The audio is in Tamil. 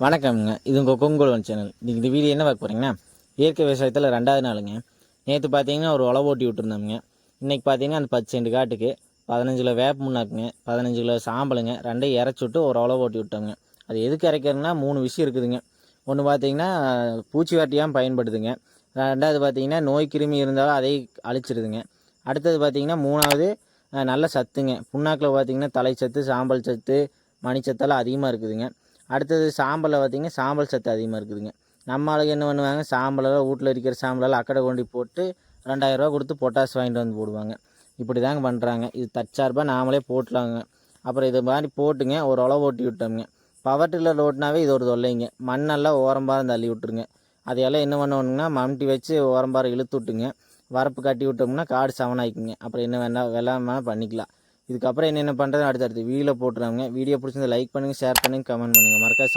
வணக்கம்ங்க. இது உங்கள் கொங்குலவன் சேனல். இன்றைக்கி இந்த வீடியோ என்ன பார்க்க போகிறீங்கன்னா, இயற்கை விவசாயத்தில் 2வது நாளுங்க. நேற்று பார்த்தீங்கன்னா ஒரு உழவு ஓட்டி விட்டுருந்தோம்ங்க. இன்றைக்கி பார்த்தீங்கன்னா அந்த 10 சென்ட் காட்டுக்கு 15 கிலோ வேப்ப முன்னாக்குங்க, 15 கிலோ சாம்பலுங்க, ரெண்டையும் இறச்சி விட்டு ஒரு உழவு ஓட்டி விட்டோங்க. அது எதுக்கு இறைக்கிறதுனா 3 விஷயம் இருக்குதுங்க. ஒன்று பார்த்தீங்கன்னா பூச்சி வாட்டியாக பயன்படுதுங்க. 2வது பார்த்தீங்கன்னா நோய் கிருமி இருந்தாலும் அதை அழிச்சிருதுங்க. அடுத்தது பார்த்தீங்கன்னா 3வது நல்ல சத்துங்க. புண்ணாக்கில் பார்த்தீங்கன்னா தலை சத்து, சாம்பல் சத்து, மணிச்சத்தெல்லாம் அதிகமாக இருக்குதுங்க. அடுத்தது சாம்பலில் பார்த்திங்கன்னா சாம்பல் சத்து அதிகமாக இருக்குதுங்க. நம்ம ஆளுங்க என்ன பண்ணுவாங்க, சாம்பலெல்லாம் வீட்டில் இருக்கிற சாம்பலெல்லாம் அக்கடை கொண்டு போட்டு 2000 கொடுத்து பொட்டாஸ் வாங்கிட்டு வந்து போடுவாங்க. இப்படி தாங்க பண்ணுறாங்க. இது தற்சார்பாக நாமளே போட்டலாங்க. அப்புறம் இது மாதிரி போட்டுங்க ஒரு உழவு ஓட்டி விட்டோம்ங்க. பவர் டில்லர் ஓட்டினாவே இது ஒரு தொல்லைங்க. மண்ணெல்லாம் ஓரம்பாரம் தள்ளி விட்டுருங்க. அதையெல்லாம் என்ன பண்ணணுங்கன்னா மம்டி வச்சு ஓரம்பாரம் இழுத்து விட்டுங்க. வரப்பு கட்டி விட்டோம்னா காடு சவனாய்க்குங்க. அப்புறம் என்ன வேணால் வெள்ளாமல் பண்ணிக்கலாம். இதுக்கப்புறம் என்னென்ன பண்ணுறது அடுத்தடுத்து வீடியோ போட்டுருவாங்க. வீடியோ பிடிச்சிருந்தா லைக் பண்ணுங்கள், ஷேர் பண்ணுங்கள், கமெண்ட் பண்ணுங்கள். மறக்காம